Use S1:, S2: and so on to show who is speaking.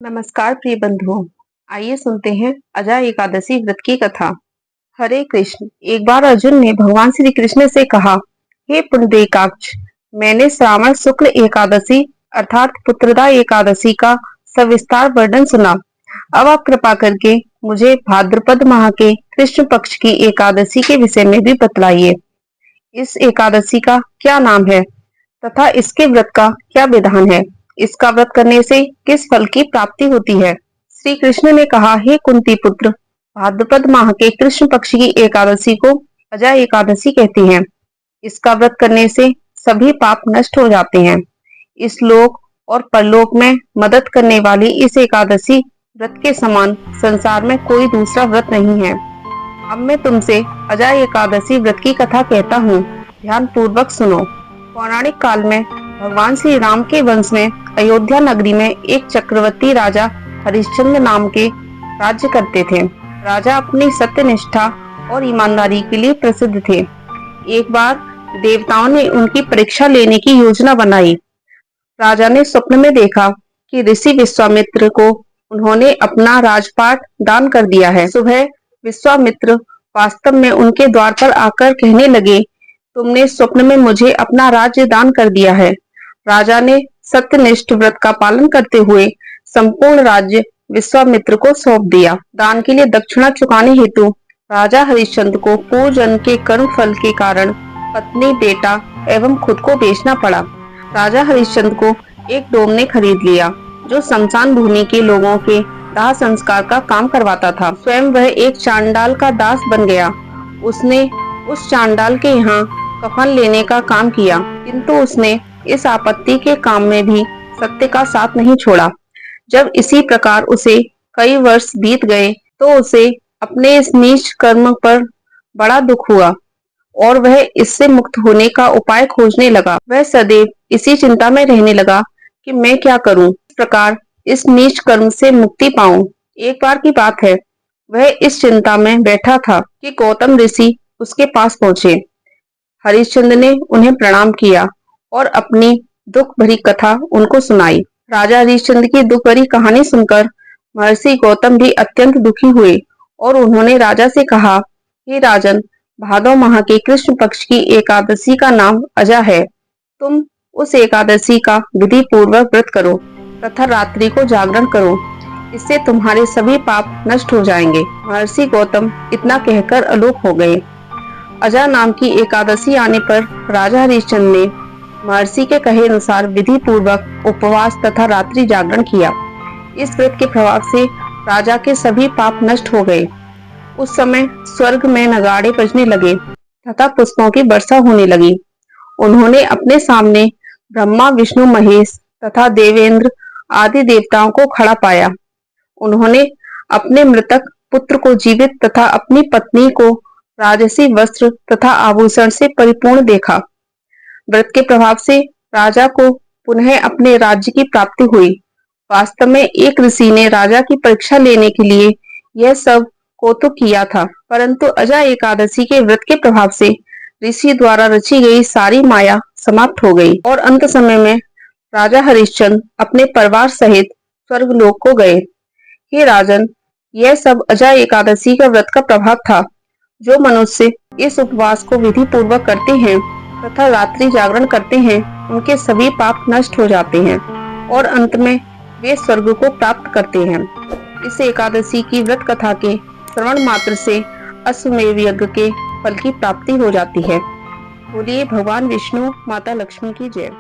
S1: नमस्कार प्रिय बंधुओं। आइए सुनते हैं अजय एकादशी व्रत की कथा। हरे कृष्ण। एक बार अर्जुन ने भगवान श्री कृष्ण से कहा, हे पुंडरीकाक्ष, मैंने श्रावण शुक्ल एकादशी अर्थात पुत्रदा एकादशी का सविस्तार वर्णन सुना। अब आप कृपा करके मुझे भाद्रपद माह के कृष्ण पक्ष की एकादशी के विषय में भी बतलाइए। इस एकादशी का क्या नाम है तथा इसके व्रत का क्या विधान है? इसका व्रत करने से किस फल की प्राप्ति होती है? श्री कृष्ण ने कहा, हे कुंती पुत्र, भाद्रपद माह के कृष्ण पक्ष की एकादशी को अजय एकादशी कहती हैं। इसका व्रत करने से सभी पाप नष्ट हो जाते हैं। इस लोक और परलोक में मदद करने वाली इस एकादशी व्रत के समान संसार में कोई दूसरा व्रत नहीं है। अब मैं तुमसे अजय एकादशी व्रत की कथा कहता हूँ, ध्यान पूर्वक सुनो। पौराणिक काल में भगवान श्री राम के वंश में अयोध्या नगरी में एक चक्रवर्ती राजा हरिश्चंद्र नाम के राज्य करते थे। राजा अपनी सत्यनिष्ठा और ईमानदारी के लिए प्रसिद्ध थे। एक बार देवताओं ने उनकी परीक्षा लेने की योजना बनाई। राजा ने स्वप्न में देखा कि ऋषि विश्वामित्र को उन्होंने अपना राजपाट दान कर दिया है। सुबह विश्वामित्र वास्तव में उनके द्वार पर आकर कहने लगे, तुमने स्वप्न में मुझे अपना राज्य दान कर दिया है। राजा ने सत्यनिष्ठ व्रत का पालन करते हुए संपूर्ण राज्य विश्वामित्र को सौंप दिया। दान के लिए दक्षिणा चुकाने हेतु राजा हरिश्चंद्र को पूर्व जन्म के कर्म फल के कारण पत्नी, बेटा एवं खुद को बेचना पड़ा। राजा हरिश्चंद्र को एक डोम ने खरीद लिया जो शमशान भूमि के लोगों के दाह संस्कार का काम करवाता था। स्वयं वह एक चांडाल का दास बन गया। उसने उस चांडाल के यहाँ कफन लेने का काम किया, किंतु उसने इस आपत्ति के काम में भी सत्य का साथ नहीं छोड़ा। जब इसी प्रकार उसे कई वर्ष बीत गए तो उसे अपने इस नीच कर्म पर बड़ा दुख हुआ और वह इससे मुक्त होने का उपाय खोजने लगा। वह सदैव इसी चिंता में रहने लगा कि मैं क्या करूं, इस प्रकार इस नीच कर्म से मुक्ति पाऊं। एक बार की बात है, वह इस चिंता में बैठा था कि गौतम ऋषि उसके पास पहुंचे। हरिश्चंद्र ने उन्हें प्रणाम किया और अपनी दुख भरी कथा उनको सुनाई। राजा हरिश्चंद्र की दुख भरी कहानी सुनकर महर्षि गौतम भी अत्यंत दुखी हुए और उन्होंने राजा से कहा, हे राजन, भादौ माह के कृष्ण पक्ष की एकादशी का नाम अजा है। तुम उस एकादशी का विधि पूर्वक व्रत करो तथा रात्रि को जागरण करो, इससे तुम्हारे सभी पाप नष्ट हो जाएंगे। महर्षि गौतम इतना कहकर अलोप हो गए। अजा नाम की एकादशी आने पर राजा हरिश्चंद्र ने महर्षि के कहे अनुसार विधि पूर्वक उपवास तथा रात्रि जागरण किया। इस व्रत के प्रभाव से राजा के सभी पाप नष्ट हो गए। उस समय स्वर्ग में नगाड़े बजने लगे तथा पुष्पों की वर्षा होने लगी। उन्होंने अपने सामने ब्रह्मा, विष्णु, महेश तथा देवेंद्र आदि देवताओं को खड़ा पाया। उन्होंने अपने मृतक पुत्र को जीवित तथा अपनी पत्नी को राजसी वस्त्र तथा आभूषण से परिपूर्ण देखा। व्रत के प्रभाव से राजा को पुनः अपने राज्य की प्राप्ति हुई। वास्तव में एक ऋषि ने राजा की परीक्षा लेने के लिए यह सब कौतुक किया था, परंतु अजय एकादशी के व्रत के प्रभाव से ऋषि द्वारा रची गई सारी माया समाप्त हो गई और अंत समय में राजा हरिश्चंद्र अपने परिवार सहित स्वर्गलोक को गए। हे राजन, यह सब अजय एकादशी का व्रत का प्रभाव था। जो मनुष्य इस उपवास को विधि पूर्वक करते हैं तथा रात्रि जागरण करते हैं, उनके सभी पाप नष्ट हो जाते हैं और अंत में वे स्वर्ग को प्राप्त करते हैं। इस एकादशी की व्रत कथा के श्रवण मात्र से अश्वमेध यज्ञ के फल की प्राप्ति हो जाती है। बोलिए भगवान विष्णु माता लक्ष्मी की जय।